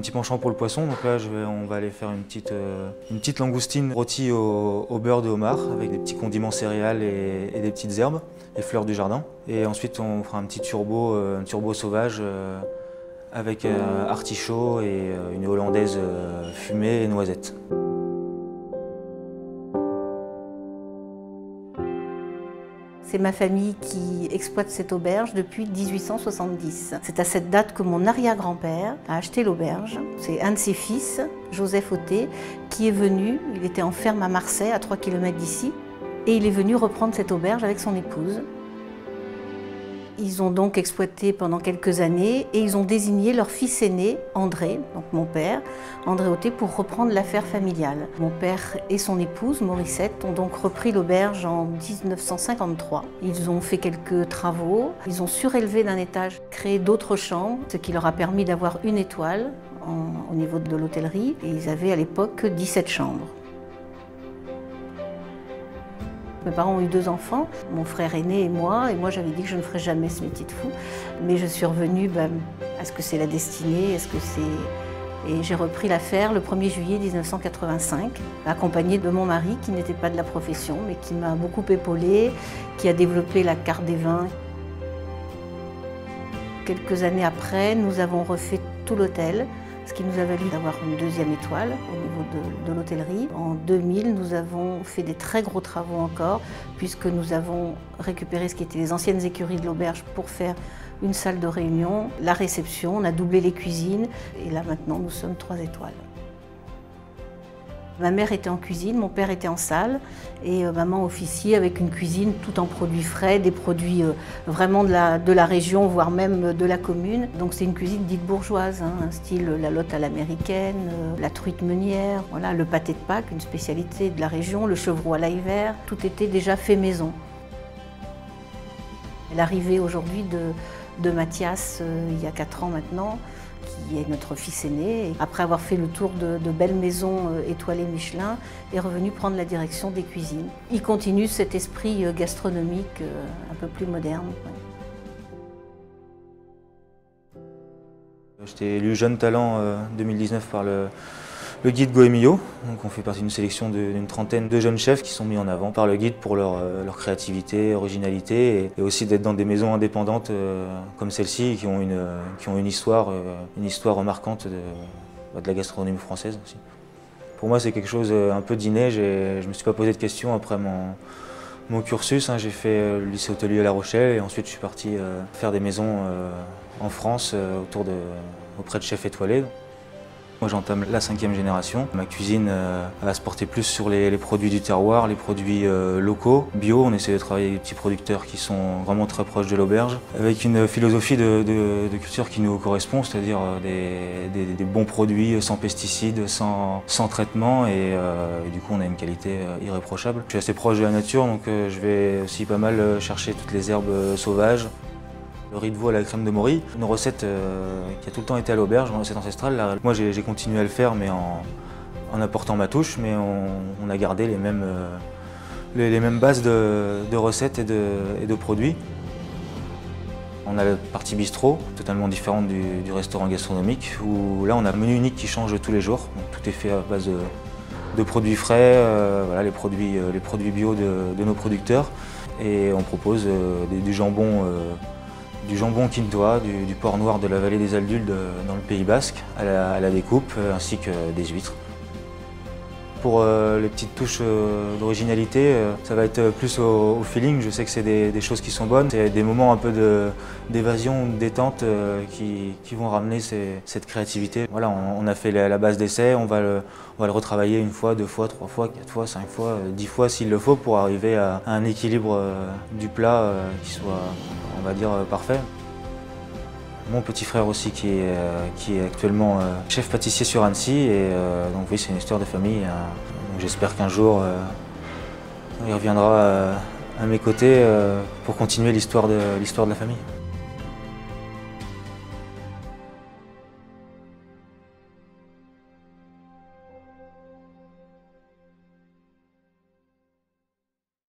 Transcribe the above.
petit penchant pour le poisson, donc là on va aller faire une petite langoustine rôtie au beurre de homard avec des petits condiments céréales et des petites herbes et fleurs du jardin. Et ensuite on fera un turbo sauvage avec artichaut et une hollandaise fumée et noisette. C'est ma famille qui exploite cette auberge depuis 1870. C'est à cette date que mon arrière-grand-père a acheté l'auberge. C'est un de ses fils, Joseph Auté, qui est venu, il était en ferme à Marseille, à 3 km d'ici, et il est venu reprendre cette auberge avec son épouse. Ils ont donc exploité pendant quelques années et ils ont désigné leur fils aîné, André, donc mon père, André Auté, pour reprendre l'affaire familiale. Mon père et son épouse, Morissette, ont donc repris l'auberge en 1953. Ils ont fait quelques travaux, ils ont surélevé d'un étage, créé d'autres chambres, ce qui leur a permis d'avoir une étoile au niveau de l'hôtellerie. Et ils avaient à l'époque 17 chambres. Mes parents ont eu 2 enfants, mon frère aîné et moi j'avais dit que je ne ferais jamais ce métier de fou. Mais je suis revenue, est-ce que c'est la destinée, Et j'ai repris l'affaire le 1er juillet 1985, accompagnée de mon mari qui n'était pas de la profession, mais qui m'a beaucoup épaulée, qui a développé la carte des vins. Quelques années après, nous avons refait tout l'hôtel, ce qui nous a valu d'avoir une 2e étoile au niveau de l'hôtellerie. En 2000, nous avons fait des très gros travaux encore, puisque nous avons récupéré ce qui était les anciennes écuries de l'auberge pour faire une salle de réunion, la réception, on a doublé les cuisines, et là maintenant nous sommes 3 étoiles. Ma mère était en cuisine, mon père était en salle et maman officier avec une cuisine tout en produits frais, des produits vraiment de la région, voire même de la commune. Donc c'est une cuisine dite bourgeoise, hein, style la lotte à l'américaine, la truite meunière, voilà, le pâté de Pâques, une spécialité de la région, le chevreau à l'ail vert, tout était déjà fait maison. L'arrivée aujourd'hui de Mathias, il y a 4 ans maintenant, qui est notre fils aîné, après avoir fait le tour de belles maisons étoilées Michelin, est revenu prendre la direction des cuisines. Il continue cet esprit gastronomique un peu plus moderne. J'étais élu jeune talent 2019 par le guide Goemio. Donc on fait partie d'une sélection d'une trentaine de jeunes chefs qui sont mis en avant par le guide pour leur créativité, originalité et aussi d'être dans des maisons indépendantes comme celle-ci qui ont une histoire remarquante de la gastronomie française aussi. Pour moi c'est quelque chose un peu d'inné, je ne me suis pas posé de questions après mon cursus. J'ai fait le lycée hôtelier à La Rochelle et ensuite je suis parti faire des maisons en France auprès de chefs étoilés. Moi j'entame la 5e génération. Ma cuisine va se porter plus sur les produits du terroir, les produits locaux, bio. On essaie de travailler avec des petits producteurs qui sont vraiment très proches de l'auberge, avec une philosophie de culture qui nous correspond, c'est-à-dire des bons produits sans pesticides, sans traitement et du coup on a une qualité irréprochable. Je suis assez proche de la nature donc je vais aussi pas mal chercher toutes les herbes sauvages. Le riz de veau à la crème de Maury, une recette qui a tout le temps été à l'auberge, une recette ancestrale. Là, moi j'ai continué à le faire mais en apportant ma touche, mais on a gardé les mêmes bases de recettes et de produits. On a la partie bistrot, totalement différente du restaurant gastronomique, où là on a un menu unique qui change tous les jours. Donc, tout est fait à base de produits frais, voilà, les produits bio de nos producteurs. Et on propose du jambon quintois, du porc noir de la vallée des Aldules dans le Pays Basque à la découpe, ainsi que des huîtres. Pour les petites touches d'originalité, ça va être plus au feeling. Je sais que c'est des choses qui sont bonnes. C'est des moments un peu d'évasion, de détente qui vont ramener cette créativité. Voilà, on a fait la base d'essai, on va le retravailler 1 fois, 2 fois, 3 fois, 4 fois, 5 fois, 10 fois s'il le faut pour arriver à un équilibre du plat qui soit, on va dire, parfait. Mon petit frère aussi qui est actuellement chef pâtissier sur Annecy et donc oui c'est une histoire de famille. J'espère qu'un jour il reviendra à mes côtés pour continuer l'histoire de la famille.